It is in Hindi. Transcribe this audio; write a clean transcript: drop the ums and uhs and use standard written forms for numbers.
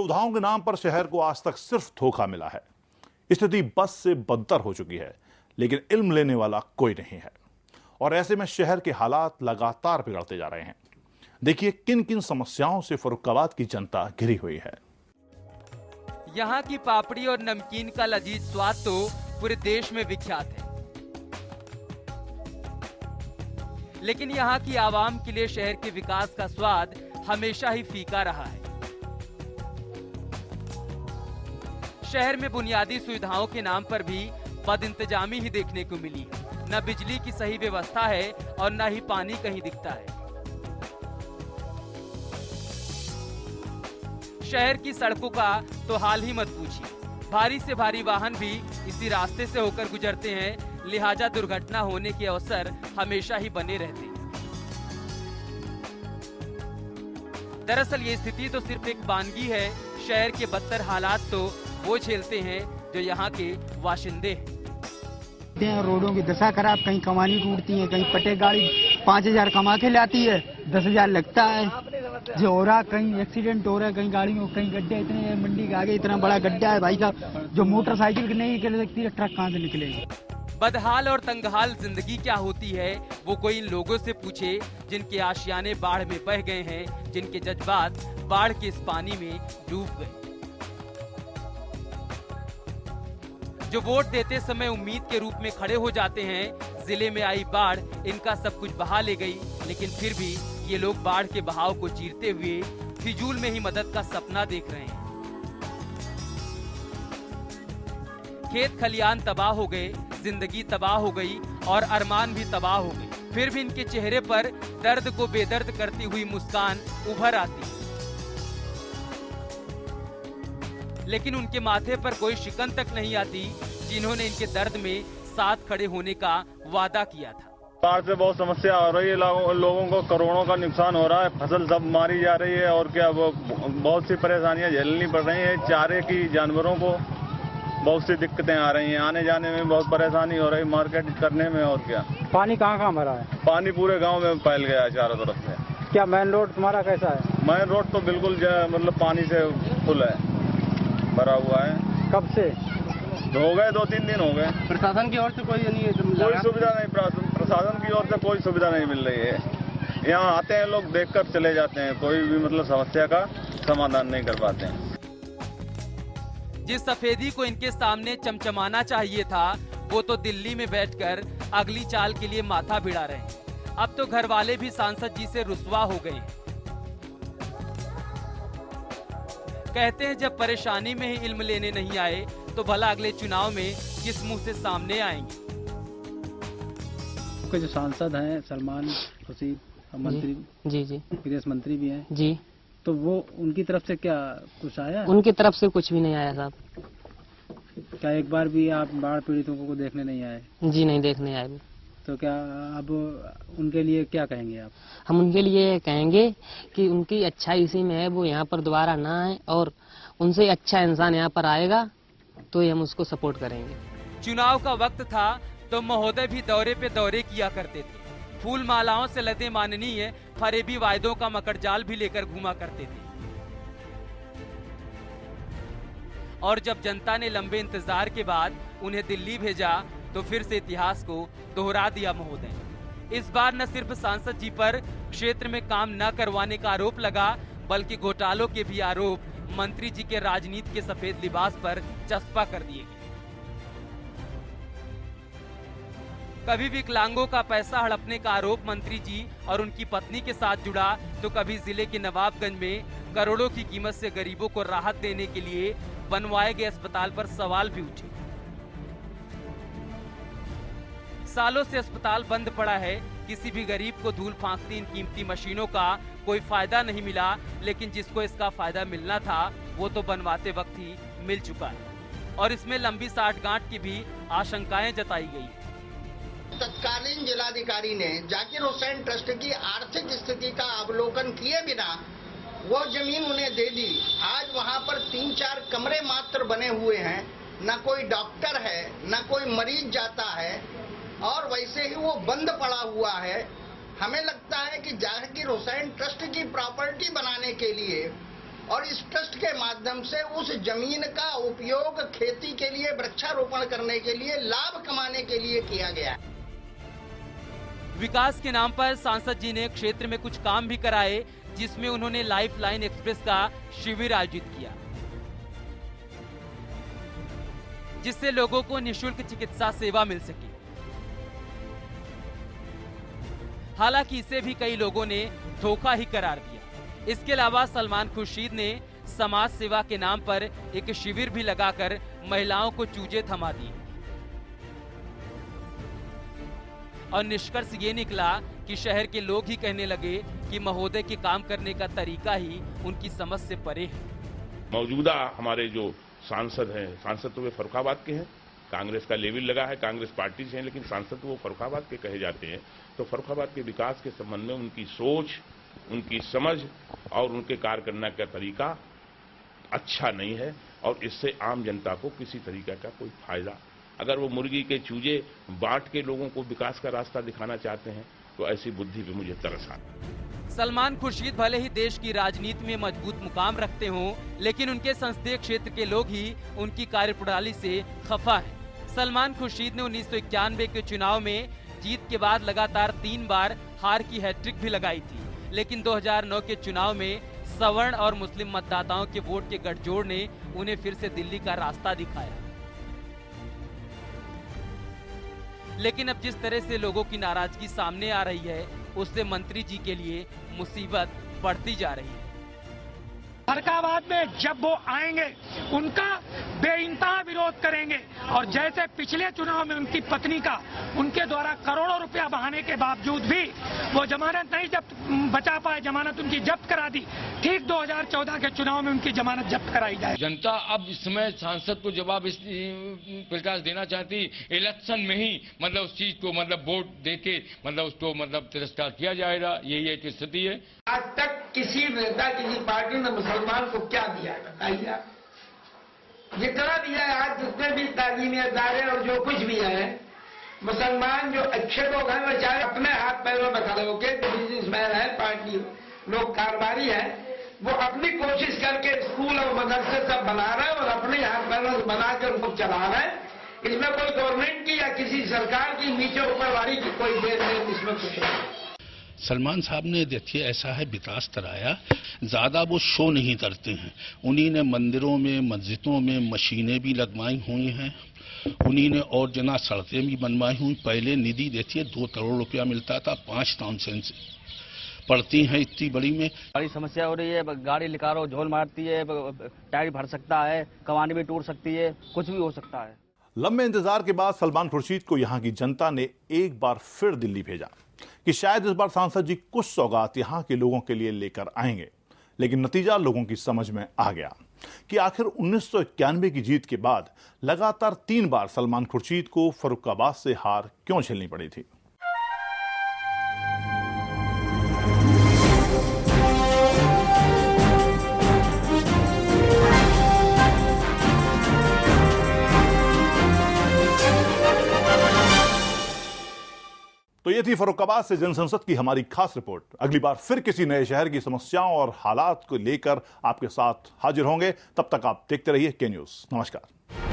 सुविधाओं के नाम पर शहर को आज तक सिर्फ धोखा मिला है। स्थिति बस से बदतर हो चुकी है, लेकिन इल्म लेने वाला कोई नहीं है और ऐसे में शहर के हालात लगातार बिगड़ते जा रहे हैं। देखिए किन किन समस्याओं से फर्रुखाबाद की जनता घिरी हुई है। यहाँ की पापड़ी और नमकीन का लजीज स्वाद तो पूरे देश में विख्यात है, लेकिन यहाँ की आवाम के लिए शहर के विकास का स्वाद हमेशा ही फीका रहा है। शहर में बुनियादी सुविधाओं के नाम पर भी बदइंतजामी ही देखने को मिली है। न बिजली की सही व्यवस्था है और न ही पानी कहीं दिखता है। शहर की सड़कों का तो हाल ही मत पूछिए। भारी से भारी वाहन भी इसी रास्ते से होकर गुजरते हैं, लिहाजा दुर्घटना होने के अवसर हमेशा ही बने रहते हैं। दरअसल ये स्थिति तो सिर्फ एक वानगी है। शहर के बदतर हालात तो वो झेलते हैं जो यहाँ के वाशिंदे हैं। रोडों की दशा खराब, कहीं कमानी टूटती है, कहीं पटे गाड़ी 5,000 कमा के लाती है, 10,000 लगता है जो हो रहा। कहीं एक्सीडेंट हो रहा है, कहीं गाड़ी में, कहीं गड्ढे इतने, मंडी के आगे इतना बड़ा गड्ढा है भाई साहब, जो मोटरसाइकिल नहीं निकल सकती है, ट्रक कहाँ से निकलेगी। बदहाल और तंगहाल जिंदगी क्या होती है वो कोई इन लोगों से पूछे जिनके आशियाने बाढ़ में बह गए हैं, जिनके जज्बात बाढ़ के इस पानी में डूब गए, जो वोट देते समय उम्मीद के रूप में खड़े हो जाते हैं। जिले में आई बाढ़ इनका सब कुछ बहा ले गई, लेकिन फिर भी ये लोग बाढ़ के बहाव को चीरते हुए फिजूल में ही मदद का सपना देख रहे हैं। खेत खलियान तबाह हो गए, जिंदगी तबाह हो गई और अरमान भी तबाह हो गए। फिर भी इनके चेहरे पर दर्द को बेदर्द करती हुई मुस्कान उभर आती है, लेकिन उनके माथे पर कोई शिकन तक नहीं आती जिन्होंने इनके दर्द में साथ खड़े होने का वादा किया था। बाढ़ से बहुत समस्या हो रही है, लोगों को करोड़ों का नुकसान हो रहा है, फसल सब मारी जा रही है और क्या वो बहुत सी परेशानियां झेलनी पड़ रही है। चारे की जानवरों को बहुत सी दिक्कतें आ रही हैं, आने जाने में बहुत परेशानी हो रही, मार्केट करने में। और क्या पानी कहाँ भरा है? पानी पूरे गाँव में फैल गया है चारों तरफ से। क्या मेन रोड तुम्हारा कैसा है? मेन रोड तो बिल्कुल मतलब पानी से फुल है, भरा हुआ है। कब से? हो गए 2-3 दिन हो गए। प्रशासन की ओर से कोई नहीं है? कोई सुविधा नहीं, प्रशासन की ओर से कोई सुविधा नहीं मिल रही है। यहाँ आते हैं लोग, देखकर चले जाते हैं, कोई भी मतलब समस्या का समाधान नहीं कर पाते हैं। जिस सफेदी को इनके सामने चमचमाना चाहिए था, वो तो दिल्ली में बैठकर अगली चाल के लिए माथा भिड़ा रहे हैं। अब तो घर वाले भी सांसद जी से रुस्वा हो गए हैं। कहते हैं जब परेशानी में ही इल्म लेने नहीं आए तो भला अगले चुनाव में किस मुंह से सामने आएंगे। जो सांसद हैं सलमान खुर्शीद, मंत्री जी विदेश मंत्री भी हैं जी, तो वो उनकी तरफ से क्या कुछ आया? उनकी तरफ से कुछ भी नहीं आया साहब। क्या एक बार भी आप बाढ़ पीड़ितों को देखने नहीं आए? जी नहीं, देखने आए। तो क्या अब उनके लिए क्या कहेंगे आप? हम उनके लिए कहेंगे कि उनकी अच्छाई इसी में है, वो यहाँ पर दोबारा ना आए और उनसे अच्छा इंसान यहाँ पर आएगा तो हम उसको सपोर्ट करेंगे। चुनाव का वक्त था तो महोदय भी दौरे पे दौरे किया करते थे, फूल मालाओं से लदे माननीय फरेबी वायदों का मकड़जाल भी लेकर घूमा करते थे। और जब जनता ने लंबे इंतजार के बाद उन्हें दिल्ली भेजा तो फिर से इतिहास को दोहरा दिया महोदय। इस बार न सिर्फ सांसद जी पर क्षेत्र में काम न करवाने का आरोप लगा, बल्कि घोटालों के भी आरोप मंत्री जी के राजनीति के सफेद लिबास पर चस्पा कर दिए गए। कभी विकलांगों का पैसा हड़पने का आरोप मंत्री जी और उनकी पत्नी के साथ जुड़ा, तो कभी जिले के नवाबगंज में करोड़ों की कीमत से गरीबों को राहत देने के लिए बनवाए गए अस्पताल पर सवाल भी उठे। सालों से अस्पताल बंद पड़ा है, किसी भी गरीब को धूल फांकती इन कीमती मशीनों का कोई फायदा नहीं मिला, लेकिन जिसको इसका फायदा मिलना था वो तो बनवाते वक्त ही मिल चुका है और इसमें लंबी साठगांठ की भी आशंकाएं जताई गई है। तत्कालीन जिलाधिकारी ने जाकिर हुसैन ट्रस्ट की आर्थिक स्थिति का अवलोकन किए बिना वो जमीन उन्हें दे दी। आज वहां पर 3-4 कमरे मात्र बने हुए हैं, न कोई डॉक्टर है, न कोई मरीज जाता है और वैसे ही वो बंद पड़ा हुआ है। हमें लगता है कि जाकिर हुसैन ट्रस्ट की प्रॉपर्टी बनाने के लिए और इस ट्रस्ट के माध्यम से उस जमीन का उपयोग खेती के लिए, वृक्षारोपण करने के लिए, लाभ कमाने के लिए किया गया है। विकास के नाम पर सांसद जी ने क्षेत्र में कुछ काम भी कराए, जिसमें उन्होंने लाइफलाइन एक्सप्रेस का शिविर आयोजित किया, जिससे लोगों को निःशुल्क चिकित्सा सेवा मिल सके। हालांकि इसे भी कई लोगों ने धोखा ही करार दिया। इसके अलावा सलमान खुर्शीद ने समाज सेवा के नाम पर एक शिविर भी लगाकर महिलाओं को चूजे थमा दिए और निष्कर्ष ये निकला कि शहर के लोग ही कहने लगे कि महोदय के काम करने का तरीका ही उनकी समझ से परे है। मौजूदा हमारे जो सांसद हैं, सांसद तो वे फर्रुखाबाद के हैं, कांग्रेस का लेवल लगा है, कांग्रेस पार्टी से हैं, लेकिन सांसद तो वो फर्रुखाबाद के कहे जाते हैं। तो फर्रुखाबाद के विकास के संबंध में उनकी सोच, उनकी समझ और उनके कार्य करने का तरीका अच्छा नहीं है और इससे आम जनता को किसी तरीके का कोई फायदा, अगर वो मुर्गी के चूजे बांट के लोगों को विकास का रास्ता दिखाना चाहते हैं तो ऐसी बुद्धि पे मुझे तरस आता है। सलमान खुर्शीद भले ही देश की राजनीति में मजबूत मुकाम रखते हों, लेकिन उनके संसदीय क्षेत्र के लोग ही उनकी कार्यप्रणाली से खफा हैं। सलमान खुर्शीद ने 1991 के चुनाव में जीत के बाद लगातार 3 बार हार की हैट्रिक भी लगाई थी, लेकिन 2009 के चुनाव में सवर्ण और मुस्लिम मतदाताओं के वोट के गठजोड़ ने उन्हें फिर से दिल्ली का रास्ता दिखाया। लेकिन अब जिस तरह से लोगों की नाराजगी सामने आ रही है, उससे मंत्री जी के लिए मुसीबत बढ़ती जा रही है। फर्रुखाबाद में जब वो आएंगे उनका बेइंतहा विरोध करेंगे और जैसे पिछले चुनाव में उनकी पत्नी का उनके द्वारा करोड़ों रुपया बहाने के बावजूद भी वो जमानत नहीं बचा पाए, जमानत उनकी जब्त करा दी। ठीक 2014 के चुनाव में उनकी जमानत जब्त कराई जाए। जनता अब इसमें सांसद को जवाब इस प्रकार देना चाहती, इलेक्शन में ही मतलब उस चीज को मतलब वोट देके मतलब उसको मतलब तिरस्कार किया जाएगा, यही एक स्थिति है। आज तक किसी नेता, किसी पार्टी ने मुसलमान को क्या दिया है बताइए आप? जितना दिया है आज, जितने भी तालीमी अदारे और जो कुछ भी है, मुसलमान जो अच्छे लोग हैं वो चाहे अपने हाथ पैरों में खड़े होके, बिजनेसमैन है, पार्टी लोग कारोबारी है, वो अपनी कोशिश करके स्कूल और मदरसे सब बना रहे हैं और अपने हाथ पैरों से बना कर उनको चला रहे हैं। इसमें कोई गवर्नमेंट की या किसी सरकार की नीचे ऊपर वाली की कोई देर नहीं, इसमें कुछ नहीं। सलमान साहब ने देखिए ऐसा है विकास कराया, ज्यादा वो शो नहीं करते हैं। उन्हीं ने मंदिरों में, मस्जिदों में मशीनें भी लगवाई हुई हैं, उन्हीं ने और जना सड़कें भी बनवाई हुई। पहले निधि देखिए 2 करोड़ रुपया मिलता था, 5 टाउनशिप पड़ती हैं इतनी बड़ी में। बड़ी समस्या हो रही है, गाड़ी निकालो झोल मारती है, टायर भर सकता है, कवानी भी टूट सकती है, कुछ भी हो सकता है। लंबे इंतजार के बाद सलमान खुर्शीद को यहां की जनता ने एक बार फिर दिल्ली भेजा कि शायद इस बार सांसद जी कुछ सौगात यहां के लोगों के लिए लेकर आएंगे। लेकिन नतीजा लोगों की समझ में आ गया कि आखिर 1991 की जीत के बाद लगातार 3 बार सलमान खुर्शीद को फर्रुखाबाद से हार क्यों झेलनी पड़ी थी। तो ये थी फर्रुखाबाद से जनसंसद की हमारी खास रिपोर्ट। अगली बार फिर किसी नए शहर की समस्याओं और हालात को लेकर आपके साथ हाजिर होंगे। तब तक आप देखते रहिए के न्यूज़। नमस्कार।